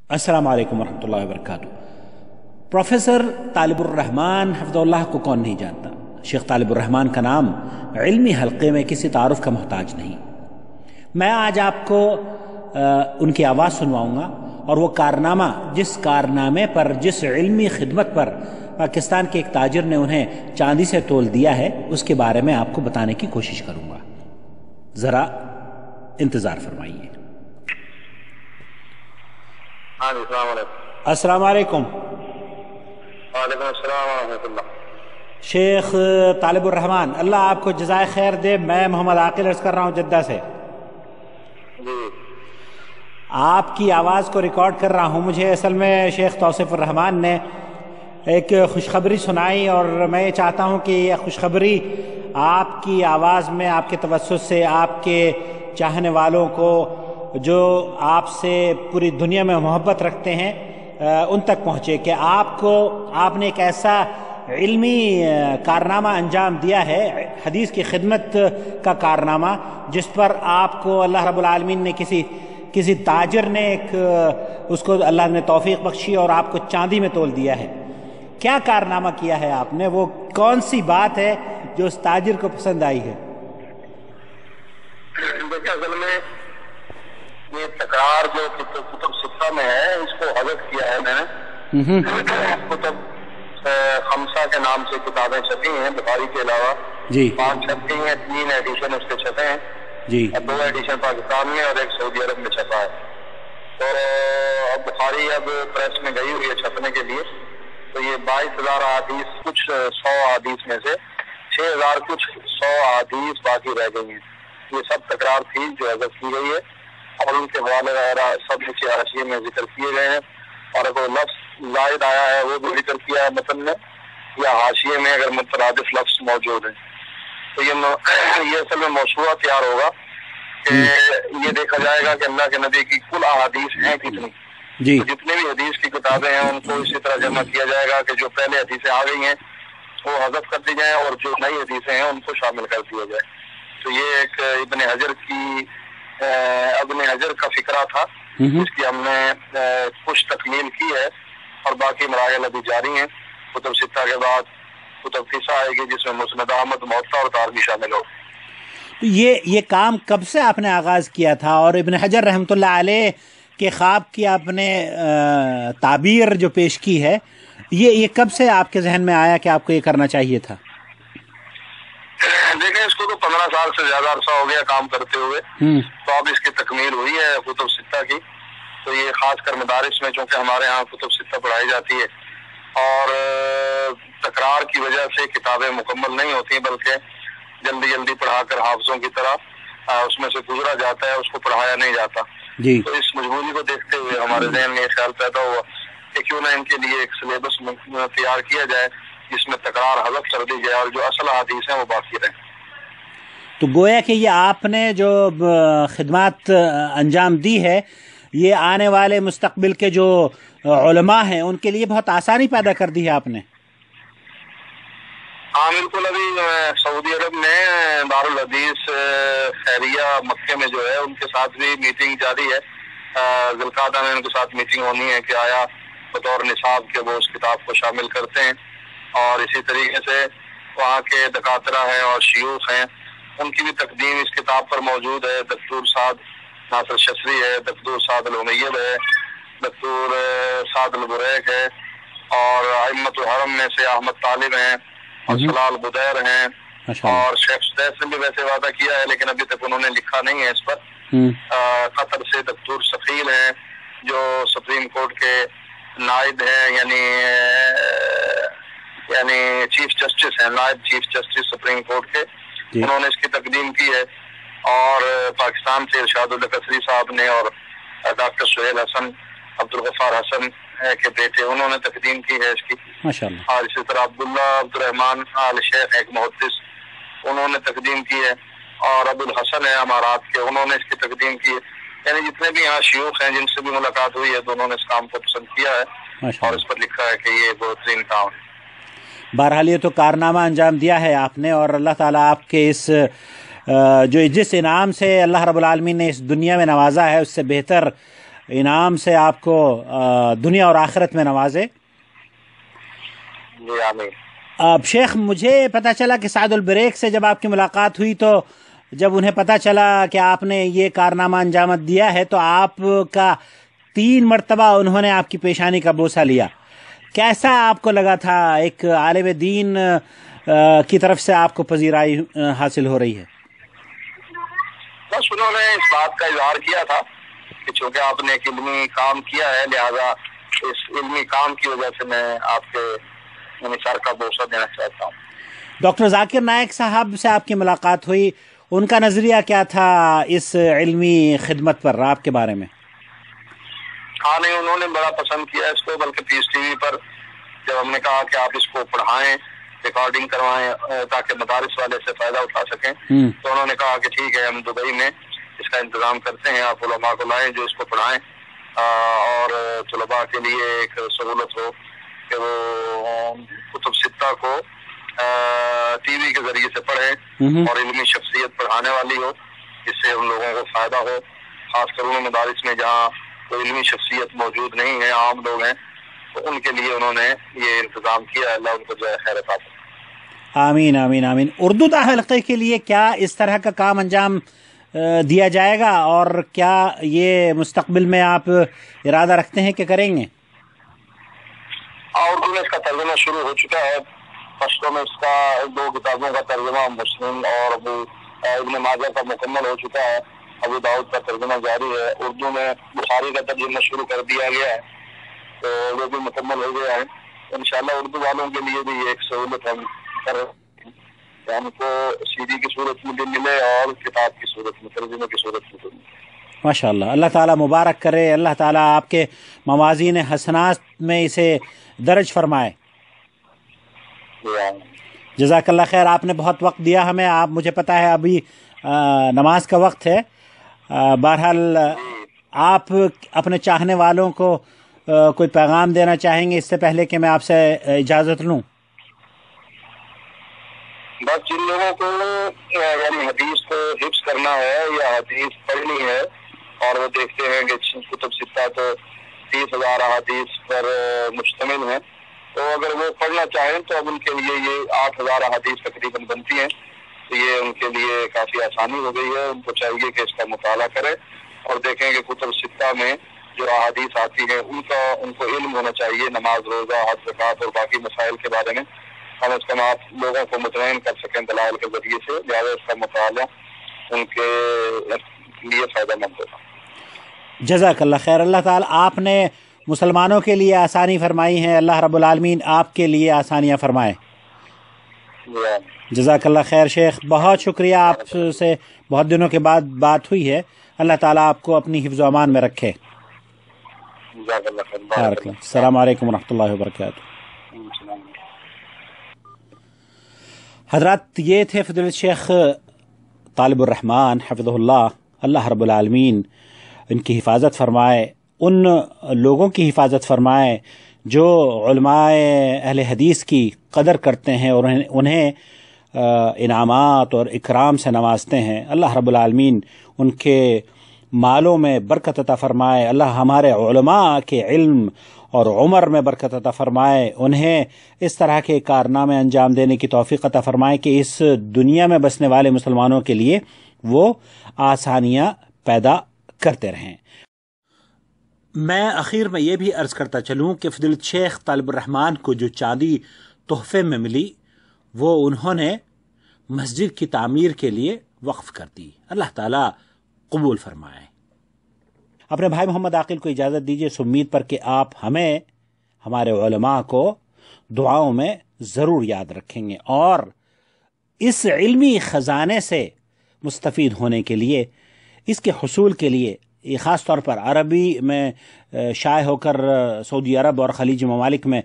अस्सलाम वालेकुम रहमतुल्लाहि व बरकातुहू। प्रोफेसर तालिबुर रहमान हफ़िज़हुल्लाह को कौन नहीं जानता। शेख तालिबुर रहमान का नाम इल्मी हल्के में किसी तारुफ का मोहताज नहीं। मैं आज आपको उनकी आवाज़ सुनवाऊँगा और वो कारनामा, जिस कारनामे पर, जिस इल्मी खिदमत पर पाकिस्तान के एक ताजिर ने उन्हें चांदी से तोल दिया है, उसके बारे में आपको बताने की कोशिश करूँगा। ज़रा इंतज़ार फरमाइए। अस्सलाम वालेकुम। वालेकुम अस्सलाम व रहमतुल्लाह। शेख तालिबुर रहमान, अल्लाह आपको जज़ाए खैर दे। मैं मोहम्मद आकिल अर्ज़ कर रहा हूँ जद्दा से। जी, आपकी आवाज़ को रिकॉर्ड कर रहा हूँ। मुझे असल में शेख तौसीफ़ुर रहमान ने एक खुशखबरी सुनाई और मैं ये चाहता हूँ कि यह खुशखबरी आपकी आवाज़ में, आपके तवस्सुत से, आपके चाहने वालों को जो आपसे पूरी दुनिया में मोहब्बत रखते हैं उन तक पहुँचे कि आपने एक ऐसा इल्मी कारनामा अंजाम दिया है, हदीस की खिदमत का कारनामा, जिस पर आपको अल्लाह रब्बुल आलमीन ने किसी ताजिर ने उसको अल्लाह ने तौफीक बख्शी और आपको चांदी में तोल दिया है। क्या कारनामा किया है आपने? वो कौन सी बात है जो उस ताजिर को पसंद आई है? देखिए, असल में ये तकरार जो कुतुब सित्ता में है, इसको हज़फ किया है मैंने। कुतुब खमसा के नाम से किताबें छपी हैं बुखारी के अलावा। जी, 5 छपी हैं, 3 एडिशन उसके छपे हैं जी, और 2 एडिशन पाकिस्तान में और 1 सऊदी अरब में छपा है। तो अब बुखारी अब प्रेस में गई हुई है छपने के लिए। तो ये 22,000 अहादीस, कुछ 100 अहादीस में से 6,000 कुछ 100 अहादीस बाकी रह गई हैं। ये सब तकरार थी जो हज़फ की गई है और उनके हवाले वगैरह सब नीचे हाशिए में जिक्र किए गए हैं। और अगर लफ्ज़ ज़ायद आया है वो भी जिक्र किया है मतन में, या हाशिए में अगर मुतरादिफ लफ्ज़ मौजूद है तो ये असल में मौसूआ तैयार होगा कि ये देखा जाएगा कि अल्लाह के नबी की कुल अहादीस हैं कितनी। जी, तो जितने भी हदीस की किताबें हैं उनको इसी तरह जमा किया जाएगा कि जो पहले हदीसें आ गई हैं वो हज़फ कर दी जाए और जो नई हदीसें हैं उनको शामिल कर दिया जाए। तो ये एक इब्न हजर का फिक्रा था, इसकी हमने कुछ तकमील की है और बाकी मराहिल अभी जारी हैं। कुतुब सित्ता के बाद कुतुब किस्सा आएगी जिसमें मुस्नद अहमद, मुवत्ता और तारवी शामिल हो। तो ये काम कब से आपने आगाज़ किया था? और इब्न हजर रहमतुल्लाह अलैह के ख्वाब की आपने ताबीर जो पेश की है, ये कब से आपके जहन में आया कि आपको ये करना चाहिए था? देखें, इसको तो 15 साल से ज्यादा अरसा हो गया काम करते हुए। तो अब इसकी तकमील हुई है कुतुब सित्ता की। तो ये खासकर मदारिस में, चूंकि हमारे यहाँ कुतुब सित्ता पढ़ाई जाती है और तकरार की वजह से किताबें मुकम्मल नहीं होती, बल्कि जल्दी जल्दी पढ़ाकर हाफिजों की तरह उसमें से गुजरा जाता है, उसको पढ़ाया नहीं जाता। जी, तो इस मजबूरी को देखते हुए हमारे ज़हन में ख्याल पैदा हुआ कि क्यों ना इनके लिए एक सिलेबस तैयार किया जाए जिसमें तकरार हज़फ कर दी जाए और जो असल हदीस है वो बाकी रहे। तो गोया कि ये आपने जो खिदमत अंजाम दी है, ये आने वाले मुस्तकबिल के जो उलमा हैं उनके लिए बहुत आसानी पैदा कर दी है आपने। हाँ बिल्कुल। अभी सऊदी अरब में दारुल हदीस खैरिया मक्के में जो है उनके साथ भी मीटिंग जारी है। ज़ुल्क़ादा में उनके साथ मीटिंग होनी है कि आया बतौर निसाब के वो उस किताब को शामिल करते हैं। और इसी तरीके से वहाँ के दकातरा हैं और शयूख हैं, उनकी भी तकदीम इस किताब पर मौजूद है। दक्तूर साद नासिर शसरी है, दक्तूर साद अल-उमैयद है, दक्तूर साद अल-बुरैक है और अइम्मतुल हरम में से अहमद तालिब हैं और सलाल बुदैर हैं और शेख सुदैस ने भी वैसे वादा किया है लेकिन अभी तक उन्होंने लिखा नहीं है इस पर। कतर से दक्तूर सकील हैं जो सुप्रीम कोर्ट के नायब हैं, यानी चीफ जस्टिस हैं, नायब चीफ जस्टिस सुप्रीम कोर्ट के, उन्होंने इसकी तकदीम की है। और पाकिस्तान से इरशादुल कसरी साहब ने और डॉक्टर सुहेल हसन, अब्दुल गफ्फार हसन के बेटे, उन्होंने तकदीम की है इसकी माशाअल्लाह। और इसी तरह अब्दुल्ला अब्दुर्रहमान आल शेख एक मुहद्दिस, उन्होंने तकदीम की है। और अबुल हसन है अमारात के, उन्होंने इसकी तकदीम की है। यानी जितने भी यहाँ शयूख हैं जिनसे भी मुलाकात हुई है तो उन्होंने इस काम को पसंद किया है और इस पर लिखा है कि ये बेहतरीन काम है। बहरहाल ये तो कारनामा अंजाम दिया है आपने और अल्लाह ताला आपके इस जिस इनाम से अल्लाह रब्बुल आलमीन ने इस दुनिया में नवाजा है उससे बेहतर انعام سے آپ کو دنیا اور آخرت میں نوازے. جی آمین. اب شیخ مجھے پتہ چلا کہ سعد البریک سے جب آپ کی ملاقات ہوئی تو جب انہیں پتہ چلا کہ آپ نے یہ کارنامہ انجام دیا ہے تو آپ کا 3 مرتبہ انہوں نے آپ کی پیشانی کا بوسہ لیا. کیسا آپ کو لگا تھا ایک عالم دین کی طرف سے آپ کو پذیرائی حاصل ہو رہی ہے؟ بس انہوں نے اس بات کا اظہار کیا تھا کہ چونکہ آپ نے ایک علمی کام کیا ہے لہذا اس علمی کام کی وجہ سے میں آپ کے سر کا بوسہ دینا چاہتا ہوں. ڈاکٹر ذاکر نائک صاحب سے آپ کی ملاقات ہوئی، ان کا نظریہ کیا تھا اس علمی خدمت پر، آپ کے بارے میں؟ ہاں نہیں، انہوں نے بڑا پسند کیا اس کو، بلکہ پیس ٹی وی پر جب ہم نے کہا کہ آپ اس کو پڑھائیں، ریکارڈنگ کروائیں تاکہ مدارس والے سے فائدہ اٹھا سکیں، تو انہوں نے کہا کہ ٹھیک ہے ہم دبئی میں اس کا انتظام کرتے ہیں، آپ علماء کو لائیں جو اس کو پڑھائیں اور طلباء کے لیے ایک سہولت ہو کہ وہ کتب ستہ کو ٹی وی کے ذریعے سے پڑھیں اور علمی شخصیت پڑھانے والی ہو جس سے ان لوگوں کو فائدہ ہو، خاص کر ان مدارس میں جہاں کوئی علمی شخصیت موجود نہیں ہے، عام لوگ ہیں، تو ان کے لیے انہوں نے یہ انتظام کیا. اللہ ان کو جو ہے خیر عطا فرمائے. آمین آمین آمین. اردو حلقے کے لیے کیا اس طرح کا کام انجام دیا جائے گا اور کیا یہ مستقبل میں آپ ارادہ رکھتے ہیں کہ کریں گے؟ اردو میں اس کا ترجمہ شروع ہو چکا ہے، پشتو میں اس کا 2 کتابوں کا ترجمہ مسلم اور ابن ماجہ کا مکمل ہو چکا ہے، ابو داؤد کا ترجمہ جاری ہے، اردو میں بخاری کا ترجمہ شروع کر دیا گیا ہے تو وہ بھی مکمل ہو گیا ہے. انشاءاللہ اردو والوں کے لیے بھی یہ ایک سہولت ہم کر رہے ہیں کہ ہم کو سی ڈی کی صورت میں بھی ملے اور کتاب کی صورت میں، ترجمے کی صورت میں بھی ملے. ماشاء اللہ، اللہ تعالیٰ مبارک کرے، اللہ تعالیٰ آپ کے موازین حسنات میں اسے درج فرمائے. جزاک اللہ خیر. آپ نے بہت وقت دیا ہمیں، آپ مجھے پتہ ہے ابھی نماز کا وقت ہے، بہرحال آپ اپنے چاہنے والوں کو کوئی پیغام دینا چاہیں گے اس سے پہلے کہ میں آپ سے اجازت لوں؟ بس جن لوگوں کو یعنی حدیث کو حفظ کرنا ہے یا حدیث پڑھنی ہے اور وہ دیکھتے ہیں کہ کتب ستہ تو 30,000 احادیث پر مشتمل ہیں، تو اگر وہ پڑھنا چاہیں تو اب ان کے لیے یہ 8,000 احادیث تقریباً بنتی ہیں، تو یہ ان کے لیے کافی آسانی ہو گئی ہے. ان کو چاہیے کہ اس کا مطالعہ کریں اور دیکھیں کہ کتب ستہ میں جو احادیث آتی ہیں ان کو علم ہونا چاہیے، نماز، روزہ، حج، زکوٰۃ اور باقی مسائل کے بارے میں کم از کم آپ لوگوں کو مطمئن کر سکیں دلائل کے ذریعے سے، لہٰذا اس کا مطالعہ ان کے لیے فائدہ مند ہوگا. جزاک اللہ خیر. اللہ تعالیٰ آپ نے مسلمانوں کے لیے آسانی فرمائی ہے، اللہ رب العالمین آپ کے لیے آسانیاں فرمائے. جزاک اللہ خیر. شیخ بہت شکریہ، آپ سے بہت دنوں کے بعد بات ہوئی ہے، اللہ تعالیٰ آپ کو اپنی حفظ و امان میں رکھے. السلام علیکم ورحمۃ اللہ وبرکاتہ. حضرات، یہ تھے فضیلت شیخ طالب الرحمان حفظہ اللہ. اللہ رب العالمین ان کی حفاظت فرمائے، ان لوگوں کی حفاظت فرمائے جو علماء اہل حدیث کی قدر کرتے ہیں اور انہیں انعامات اور اکرام سے نوازتے ہیں. اللہ رب العالمین ان کے مالوں میں برکت عطا فرمائے. اللہ ہمارے علماء کے علم اور عمر میں برکت عطا فرمائے، انہیں اس طرح کے کارنامے انجام دینے کی توفیق عطا فرمائے کہ اس دنیا میں بسنے والے مسلمانوں کے لیے وہ آسانیاں پیدا کرتے رہیں. میں اخیر میں یہ بھی عرض کرتا چلوں کہ فضیلت شیخ طالب الرحمان کو جو چاندی تحفے میں ملی وہ انہوں نے مسجد کی تعمیر کے لیے وقف کر دی. اللہ تعالیٰ قبول فرمائے. اپنے بھائی محمد عاقل کو اجازت دیجیے اس امید پر کہ آپ ہمیں، ہمارے علماء کو دعاؤں میں ضرور یاد رکھیں گے اور اس علمی خزانے سے مستفید ہونے کے لیے، اس کے حصول کے لیے، یہ خاص طور پر عربی میں شائع ہو کر سعودی عرب اور خلیجی ممالک میں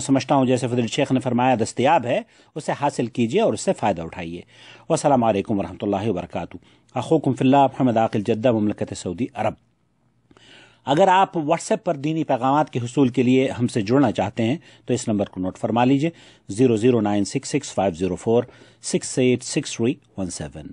سمجھتا ہوں جیسے فضیلت شیخ نے فرمایا دستیاب ہے، اسے حاصل کیجیے اور اس سے فائدہ اٹھائیے. والسلام علیکم ورحمۃ اللہ وبرکاتہ. اخوکم فی اللہ محمد عاقل، جدہ، مملکت سعودی عرب. اگر آپ واٹس ایپ پر دینی پیغامات کے حصول کے لیے ہم سے جڑنا چاہتے ہیں تو اس نمبر کو نوٹ فرما لیجیے 00966504686 317.